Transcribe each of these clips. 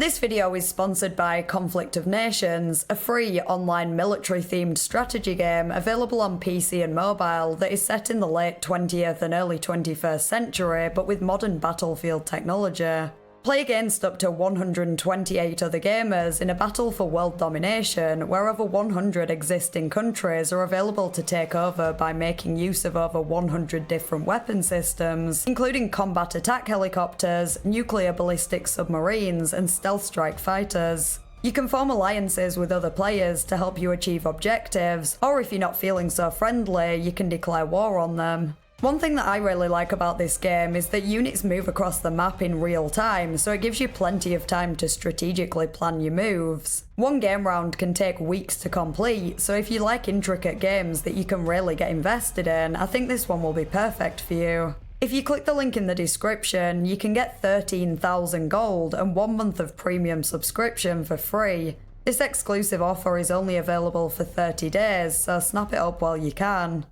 This video is sponsored by Conflict of Nations, a free online military-themed strategy game available on PC and mobile that is set in the late 20th and early 21st century but with modern battlefield technology. Play against up to 128 other gamers in a battle for world domination where over 100 existing countries are available to take over by making use of over 100 different weapon systems, including combat attack helicopters, nuclear ballistic submarines, and stealth strike fighters. You can form alliances with other players to help you achieve objectives, or if you're not feeling so friendly, you can declare war on them. One thing that I really like about this game is that units move across the map in real time, so it gives you plenty of time to strategically plan your moves. One game round can take weeks to complete, so if you like intricate games that you can really get invested in, I think this one will be perfect for you. If you click the link in the description, you can get 13,000 gold and 1 month of premium subscription for free. This exclusive offer is only available for 30 days, so snap it up while you can.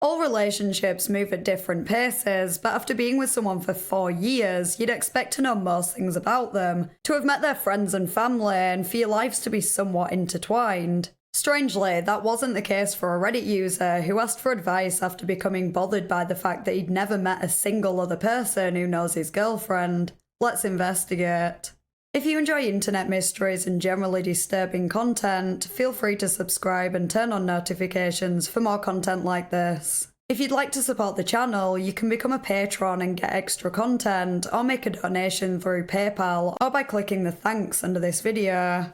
All relationships move at different paces, but after being with someone for 4 years, you'd expect to know most things about them, to have met their friends and family, and for your lives to be somewhat intertwined. Strangely, that wasn't the case for a Reddit user who asked for advice after becoming bothered by the fact that he'd never met a single other person who knows his girlfriend. Let's investigate. If you enjoy internet mysteries and generally disturbing content, feel free to subscribe and turn on notifications for more content like this. If you'd like to support the channel, you can become a patron and get extra content, or make a donation through PayPal or by clicking the thanks under this video.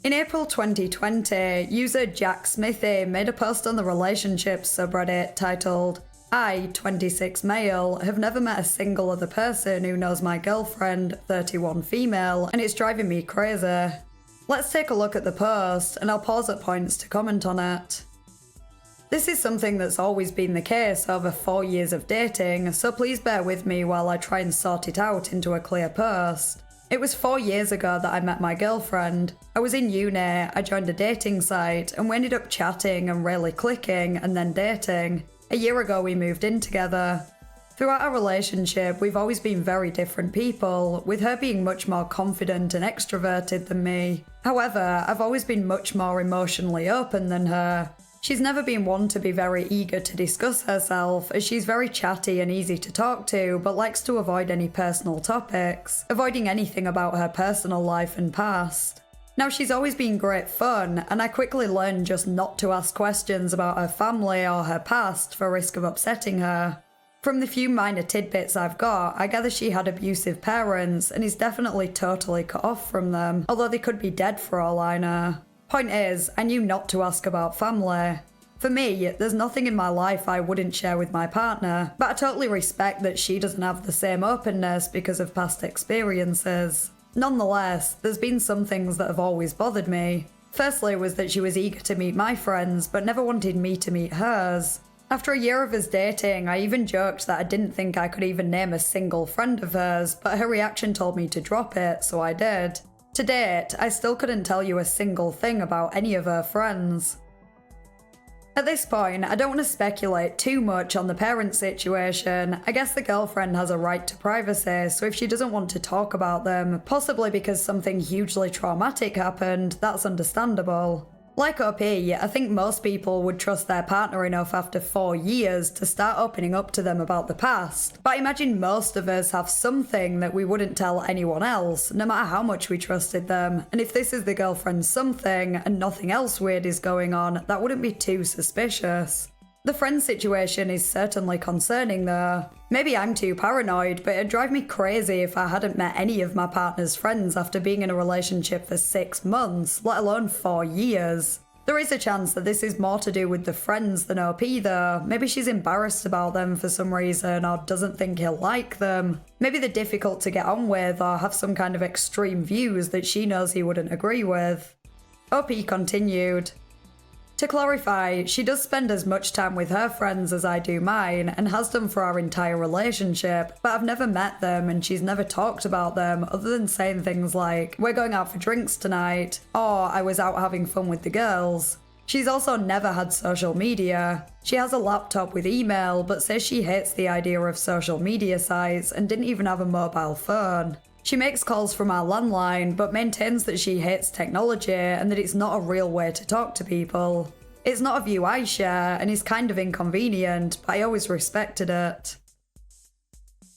In April 2020, user Jack Smithy made a post on the relationships subreddit titled, "I, 26 male, have never met a single other person who knows my girlfriend, 31 female, and it's driving me crazy." Let's take a look at the post, and I'll pause at points to comment on it. This is something that's always been the case over 4 years of dating, so please bear with me while I try and sort it out into a clear post. It was 4 years ago that I met my girlfriend. I was in uni, I joined a dating site, and we ended up chatting and really clicking and then dating. A year ago we moved in together. Throughout our relationship, we've always been very different people, with her being much more confident and extroverted than me. However, I've always been much more emotionally open than her. She's never been one to be very eager to discuss herself, as she's very chatty and easy to talk to, but likes to avoid any personal topics, avoiding anything about her personal life and past. Now, she's always been great fun, and I quickly learned just not to ask questions about her family or her past for risk of upsetting her. From the few minor tidbits I've got, I gather she had abusive parents and is definitely totally cut off from them, although they could be dead for all I know. Point is, I knew not to ask about family. For me, there's nothing in my life I wouldn't share with my partner, but I totally respect that she doesn't have the same openness because of past experiences. Nonetheless, there's been some things that have always bothered me. Firstly was that she was eager to meet my friends, but never wanted me to meet hers. After a year of us dating, I even joked that I didn't think I could even name a single friend of hers, but her reaction told me to drop it, so I did. To date, I still couldn't tell you a single thing about any of her friends. At this point, I don't want to speculate too much on the parent situation. I guess the girlfriend has a right to privacy, so if she doesn't want to talk about them, possibly because something hugely traumatic happened, that's understandable. Like OP, I think most people would trust their partner enough after 4 years to start opening up to them about the past, but I imagine most of us have something that we wouldn't tell anyone else, no matter how much we trusted them, and if this is the girlfriend's something and nothing else weird is going on, that wouldn't be too suspicious. The friend situation is certainly concerning though. Maybe I'm too paranoid, but it'd drive me crazy if I hadn't met any of my partner's friends after being in a relationship for 6 months, let alone 4 years. There is a chance that this is more to do with the friends than OP though. Maybe she's embarrassed about them for some reason or doesn't think he'll like them. Maybe they're difficult to get on with or have some kind of extreme views that she knows he wouldn't agree with. OP continued. To clarify, she does spend as much time with her friends as I do mine, and has done for our entire relationship, but I've never met them and she's never talked about them other than saying things like, "We're going out for drinks tonight," or "I was out having fun with the girls." She's also never had social media. She has a laptop with email, but says she hates the idea of social media sites and didn't even have a mobile phone. She makes calls from our landline, but maintains that she hates technology and that it's not a real way to talk to people. It's not a view I share and is kind of inconvenient, but I always respected it.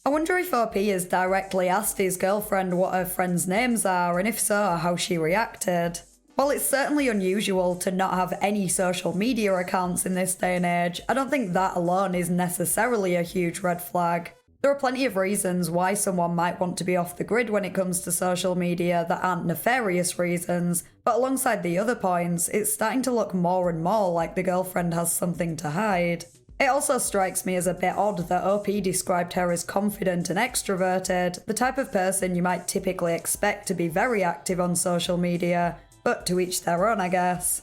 I wonder if OP has directly asked his girlfriend what her friends' names are, and if so, how she reacted. While it's certainly unusual to not have any social media accounts in this day and age, I don't think that alone is necessarily a huge red flag. There are plenty of reasons why someone might want to be off the grid when it comes to social media that aren't nefarious reasons, but alongside the other points, it's starting to look more and more like the girlfriend has something to hide. It also strikes me as a bit odd that OP described her as confident and extroverted, the type of person you might typically expect to be very active on social media, but to each their own, I guess.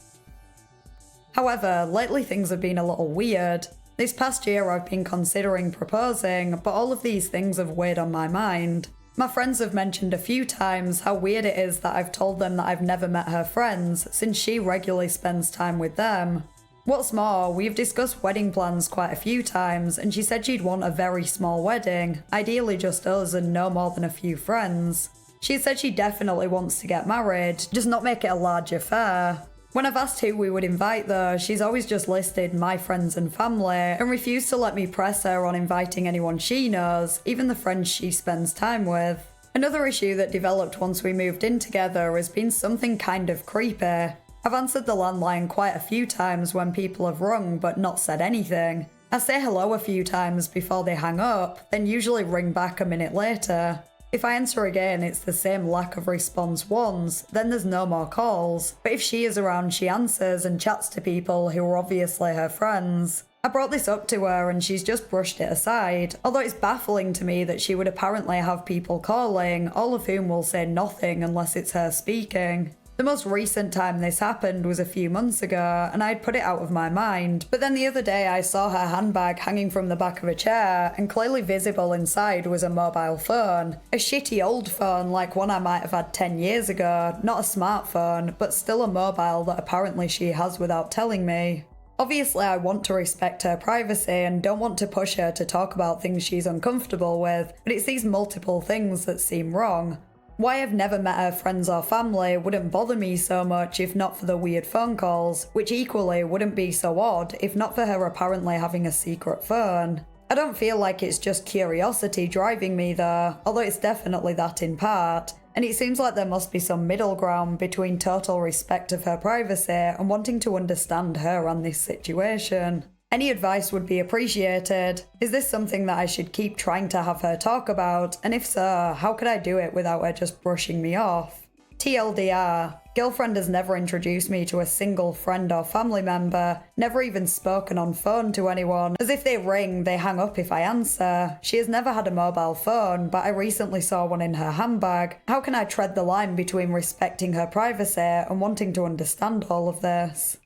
However, lately things have been a little weird. This past year I've been considering proposing, but all of these things have weighed on my mind. My friends have mentioned a few times how weird it is that I've told them that I've never met her friends, since she regularly spends time with them. What's more, we've discussed wedding plans quite a few times, and she said she'd want a very small wedding, ideally just us and no more than a few friends. She said she definitely wants to get married, just not make it a large affair. When I've asked who we would invite though, she's always just listed my friends and family, and refused to let me press her on inviting anyone she knows, even the friends she spends time with. Another issue that developed once we moved in together has been something kind of creepy. I've answered the landline quite a few times when people have rung but not said anything. I say hello a few times before they hang up, then usually ring back a minute later. If I answer again, it's the same lack of response once, then there's no more calls. But if she is around, she answers and chats to people who are obviously her friends. I brought this up to her and she's just brushed it aside, although it's baffling to me that she would apparently have people calling, all of whom will say nothing unless it's her speaking. The most recent time this happened was a few months ago, and I'd put it out of my mind, but then the other day I saw her handbag hanging from the back of a chair, and clearly visible inside was a mobile phone. A shitty old phone like one I might have had 10 years ago, not a smartphone, but still a mobile that apparently she has without telling me. Obviously I want to respect her privacy and don't want to push her to talk about things she's uncomfortable with, but it's these multiple things that seem wrong. Why I've never met her friends or family wouldn't bother me so much if not for the weird phone calls, which equally wouldn't be so odd if not for her apparently having a secret phone. I don't feel like it's just curiosity driving me though, although it's definitely that in part, and it seems like there must be some middle ground between total respect of her privacy and wanting to understand her and this situation. Any advice would be appreciated. Is this something that I should keep trying to have her talk about? And if so, how could I do it without her just brushing me off? TLDR, girlfriend has never introduced me to a single friend or family member, never even spoken on phone to anyone. As if they ring, they hang up if I answer. She has never had a mobile phone, but I recently saw one in her handbag. How can I tread the line between respecting her privacy and wanting to understand all of this?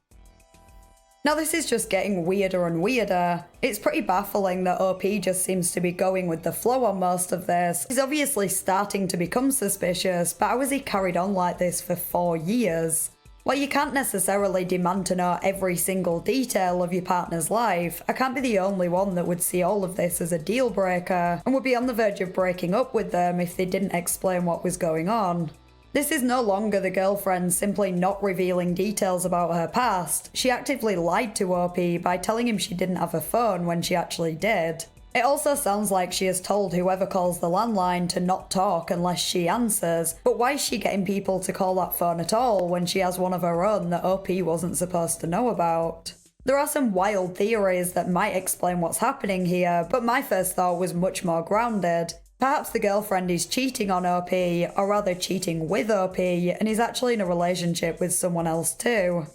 Now this is just getting weirder and weirder. It's pretty baffling that OP just seems to be going with the flow on most of this. He's obviously starting to become suspicious, but how has he carried on like this for 4 years? While you can't necessarily demand to know every single detail of your partner's life, I can't be the only one that would see all of this as a deal breaker, and would be on the verge of breaking up with them if they didn't explain what was going on. This is no longer the girlfriend simply not revealing details about her past. She actively lied to OP by telling him she didn't have a phone when she actually did. It also sounds like she has told whoever calls the landline to not talk unless she answers, but why is she getting people to call that phone at all when she has one of her own that OP wasn't supposed to know about? There are some wild theories that might explain what's happening here, but my first thought was much more grounded. Perhaps the girlfriend is cheating on OP, or rather cheating with OP, and is actually in a relationship with someone else too.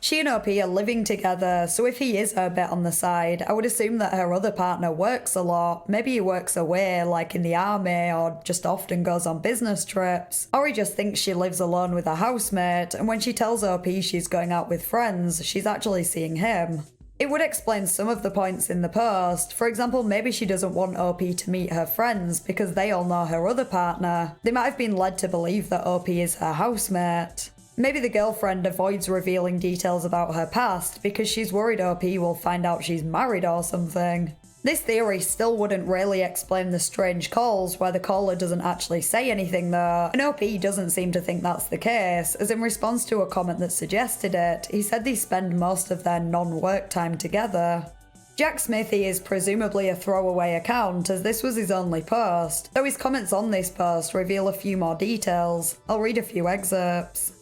She and OP are living together, so if he is her bit on the side, I would assume that her other partner works a lot. Maybe he works away, like in the army, or just often goes on business trips. Or he just thinks she lives alone with a housemate, and when she tells OP she's going out with friends, she's actually seeing him. It would explain some of the points in the post. For example, maybe she doesn't want OP to meet her friends because they all know her other partner. They might have been led to believe that OP is her housemate. Maybe the girlfriend avoids revealing details about her past because she's worried OP will find out she's married or something. This theory still wouldn't really explain the strange calls where the caller doesn't actually say anything though, and OP doesn't seem to think that's the case, as in response to a comment that suggested it, he said they spend most of their non-work time together. Jack Smithy is presumably a throwaway account as this was his only post, though his comments on this post reveal a few more details. I'll read a few excerpts.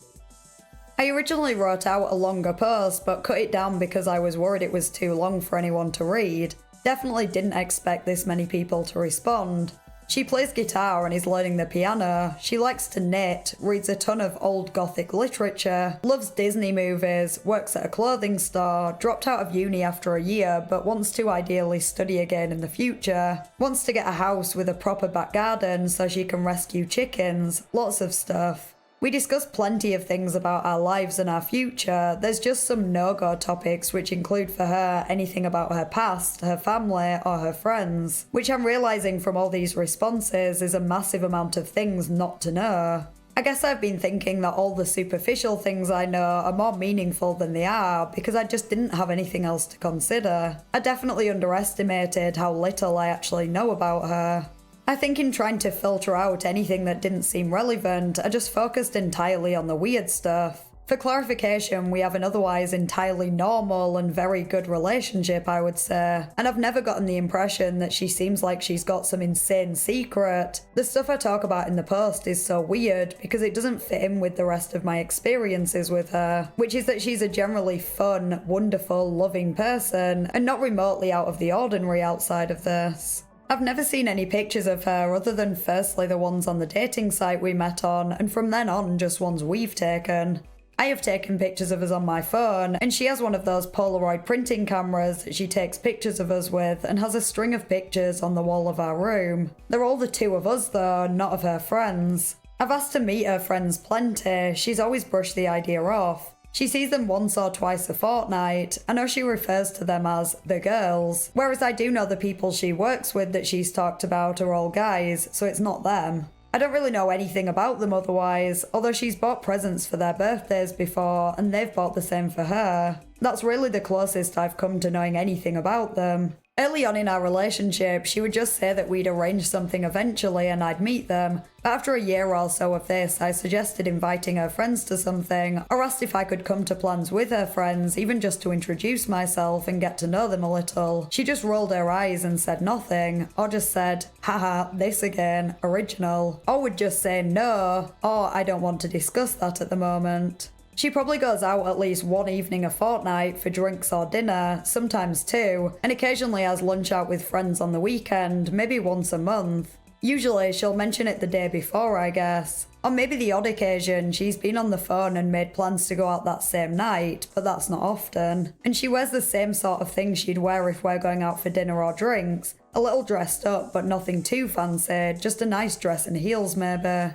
I originally wrote out a longer post but cut it down because I was worried it was too long for anyone to read. Definitely didn't expect this many people to respond. She plays guitar and is learning the piano. She likes to knit, reads a ton of old gothic literature, loves Disney movies, works at a clothing store, dropped out of uni after a year but wants to ideally study again in the future, wants to get a house with a proper back garden so she can rescue chickens, lots of stuff. We discuss plenty of things about our lives and our future. There's just some no-go topics which include for her anything about her past, her family, or her friends, which I'm realising from all these responses is a massive amount of things not to know. I guess I've been thinking that all the superficial things I know are more meaningful than they are because I just didn't have anything else to consider. I definitely underestimated how little I actually know about her. I think in trying to filter out anything that didn't seem relevant, I just focused entirely on the weird stuff. For clarification, we have an otherwise entirely normal and very good relationship, I would say, and I've never gotten the impression that she seems like she's got some insane secret. The stuff I talk about in the post is so weird because it doesn't fit in with the rest of my experiences with her, which is that she's a generally fun, wonderful, loving person, and not remotely out of the ordinary outside of this. I've never seen any pictures of her other than firstly the ones on the dating site we met on, and from then on just ones we've taken. I have taken pictures of us on my phone, and she has one of those Polaroid printing cameras that she takes pictures of us with and has a string of pictures on the wall of our room. They're all the two of us though, not of her friends. I've asked to meet her friends plenty, she's always brushed the idea off. She sees them once or twice a fortnight. I know she refers to them as the girls, whereas I do know the people she works with that she's talked about are all guys, so it's not them. I don't really know anything about them otherwise, although she's bought presents for their birthdays before and they've bought the same for her. That's really the closest I've come to knowing anything about them. Early on in our relationship, she would just say that we'd arrange something eventually and I'd meet them. But after a year or so of this, I suggested inviting her friends to something, or asked if I could come to plans with her friends, even just to introduce myself and get to know them a little. She just rolled her eyes and said nothing, or just said, haha, this again, original. Or would just say no, or I don't want to discuss that at the moment. She probably goes out at least one evening a fortnight for drinks or dinner, sometimes two, and occasionally has lunch out with friends on the weekend, maybe once a month. Usually she'll mention it the day before, I guess. On maybe the odd occasion, she's been on the phone and made plans to go out that same night, but that's not often. And she wears the same sort of thing she'd wear if we're going out for dinner or drinks. A little dressed up, but nothing too fancy, just a nice dress and heels maybe.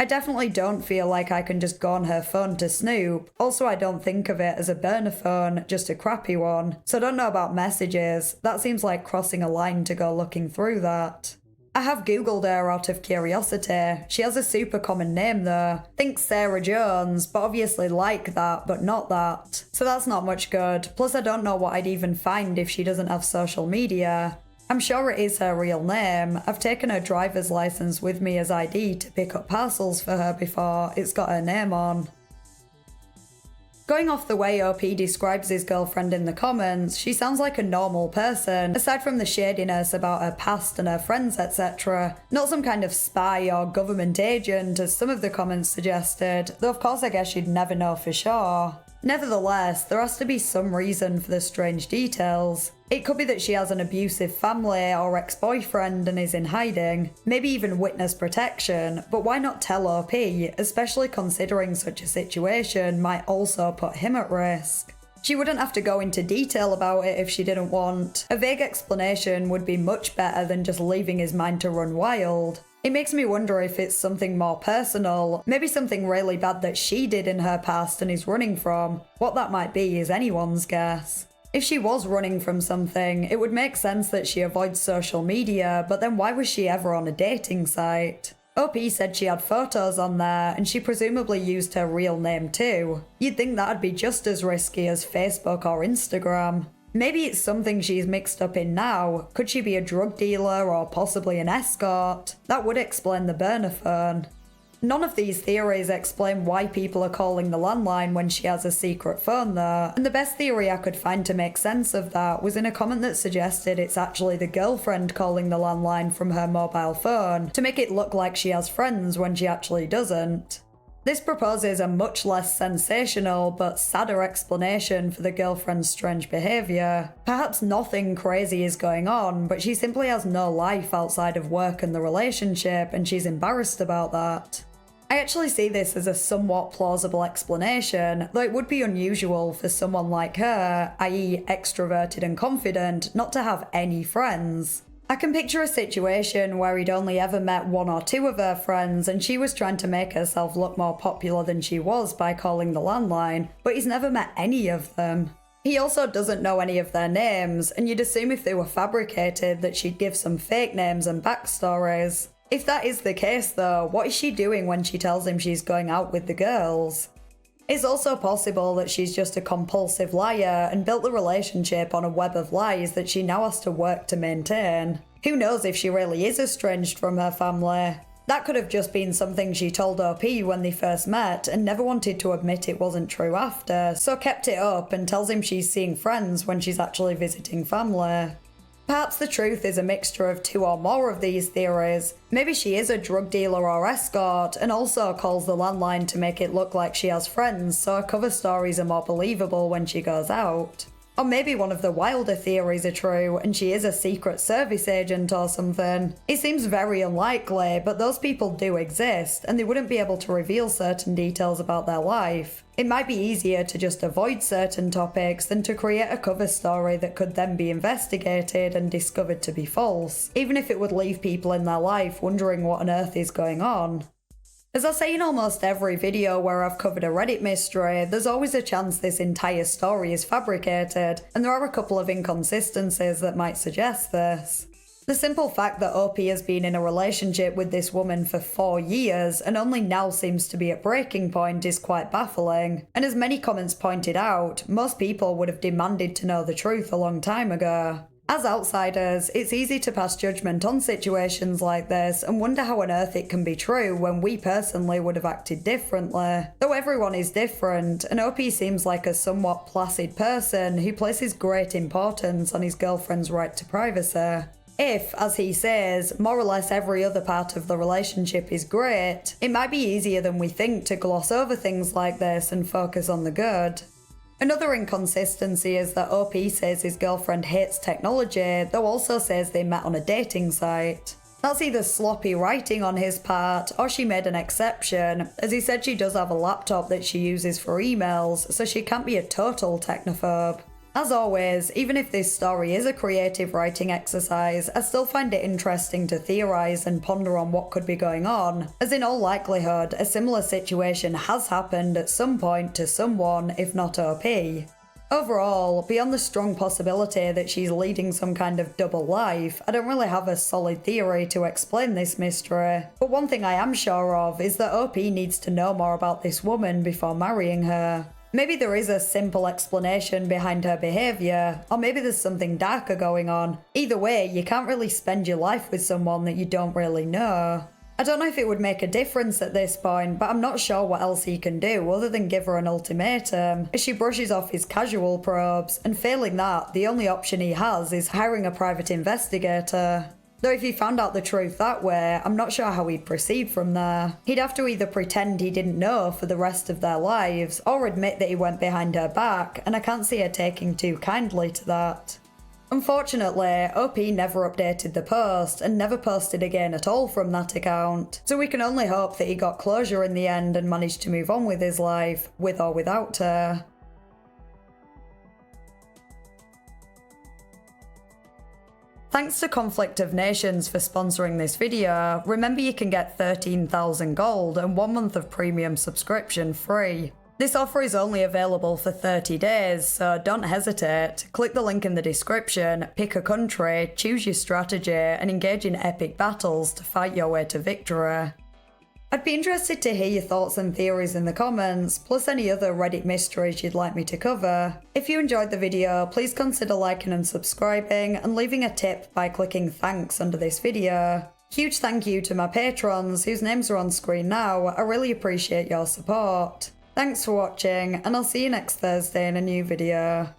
I definitely don't feel like I can just go on her phone to snoop. Also, I don't think of it as a burner phone, just a crappy one. So I don't know about messages. That seems like crossing a line to go looking through that. I have googled her out of curiosity. She has a super common name though. Think Sarah Jones, but obviously like that, but not that. So that's not much good. Plus I don't know what I'd even find if she doesn't have social media. I'm sure it is her real name. I've taken her driver's license with me as ID to pick up parcels for her before. It's got her name on. Going off the way OP describes his girlfriend in the comments, she sounds like a normal person, aside from the shadiness about her past and her friends, etc. Not some kind of spy or government agent, as some of the comments suggested, though of course I guess you'd never know for sure. Nevertheless, there has to be some reason for the strange details. It could be that she has an abusive family or ex-boyfriend and is in hiding, maybe even witness protection, but why not tell OP, especially considering such a situation might also put him at risk? She wouldn't have to go into detail about it if she didn't want. A vague explanation would be much better than just leaving his mind to run wild. It makes me wonder if it's something more personal, maybe something really bad that she did in her past and is running from. What that might be is anyone's guess. If she was running from something, it would make sense that she avoids social media, but then why was she ever on a dating site? OP said she had photos on there, and she presumably used her real name too. You'd think that'd be just as risky as Facebook or Instagram. Maybe it's something she's mixed up in now. Could she be a drug dealer or possibly an escort? That would explain the burner phone. None of these theories explain why people are calling the landline when she has a secret phone though, and the best theory I could find to make sense of that was in a comment that suggested it's actually the girlfriend calling the landline from her mobile phone to make it look like she has friends when she actually doesn't. This proposes a much less sensational but sadder explanation for the girlfriend's strange behaviour. Perhaps nothing crazy is going on, but she simply has no life outside of work and the relationship, and she's embarrassed about that. I actually see this as a somewhat plausible explanation, though it would be unusual for someone like her, i.e. extroverted and confident, not to have any friends. I can picture a situation where he'd only ever met one or two of her friends and she was trying to make herself look more popular than she was by calling the landline, but he's never met any of them. He also doesn't know any of their names, and you'd assume if they were fabricated that she'd give some fake names and backstories. If that is the case though, what is she doing when she tells him she's going out with the girls? It's also possible that she's just a compulsive liar and built the relationship on a web of lies that she now has to work to maintain. Who knows if she really is estranged from her family? That could have just been something she told OP when they first met and never wanted to admit it wasn't true after, so kept it up and tells him she's seeing friends when she's actually visiting family. Perhaps the truth is a mixture of two or more of these theories. Maybe she is a drug dealer or escort and also calls the landline to make it look like she has friends so her cover stories are more believable when she goes out. Or maybe one of the wilder theories are true and she is a secret service agent or something. It seems very unlikely, but those people do exist and they wouldn't be able to reveal certain details about their life. It might be easier to just avoid certain topics than to create a cover story that could then be investigated and discovered to be false, even if it would leave people in their life wondering what on earth is going on. As I say in almost every video where I've covered a Reddit mystery, there's always a chance this entire story is fabricated, and there are a couple of inconsistencies that might suggest this. The simple fact that OP has been in a relationship with this woman for 4 years and only now seems to be at breaking point is quite baffling, and as many comments pointed out, most people would have demanded to know the truth a long time ago. As outsiders, it's easy to pass judgment on situations like this and wonder how on earth it can be true when we personally would have acted differently. Though everyone is different, and OP seems like a somewhat placid person who places great importance on his girlfriend's right to privacy. If, as he says, more or less every other part of the relationship is great, it might be easier than we think to gloss over things like this and focus on the good. Another inconsistency is that OP says his girlfriend hates technology, though also says they met on a dating site. That's either sloppy writing on his part, or she made an exception, as he said she does have a laptop that she uses for emails, so she can't be a total technophobe. As always, even if this story is a creative writing exercise, I still find it interesting to theorise and ponder on what could be going on, as in all likelihood, a similar situation has happened at some point to someone, if not OP. Overall, beyond the strong possibility that she's leading some kind of double life, I don't really have a solid theory to explain this mystery, but one thing I am sure of is that OP needs to know more about this woman before marrying her. Maybe there is a simple explanation behind her behaviour, or maybe there's something darker going on. Either way, you can't really spend your life with someone that you don't really know. I don't know if it would make a difference at this point, but I'm not sure what else he can do other than give her an ultimatum, as she brushes off his casual probes, and failing that, the only option he has is hiring a private investigator. Though if he found out the truth that way, I'm not sure how he'd proceed from there. He'd have to either pretend he didn't know for the rest of their lives, or admit that he went behind her back, and I can't see her taking too kindly to that. Unfortunately, OP never updated the post, and never posted again at all from that account, so we can only hope that he got closure in the end and managed to move on with his life, with or without her. Thanks to Conflict of Nations for sponsoring this video. Remember, you can get 13,000 gold and 1 month of premium subscription free. This offer is only available for 30 days, so don't hesitate. Click the link in the description, pick a country, choose your strategy, and engage in epic battles to fight your way to victory. I'd be interested to hear your thoughts and theories in the comments, plus any other Reddit mysteries you'd like me to cover. If you enjoyed the video, please consider liking and subscribing, and leaving a tip by clicking thanks under this video. Huge thank you to my patrons, whose names are on screen now. I really appreciate your support. Thanks for watching, and I'll see you next Thursday in a new video.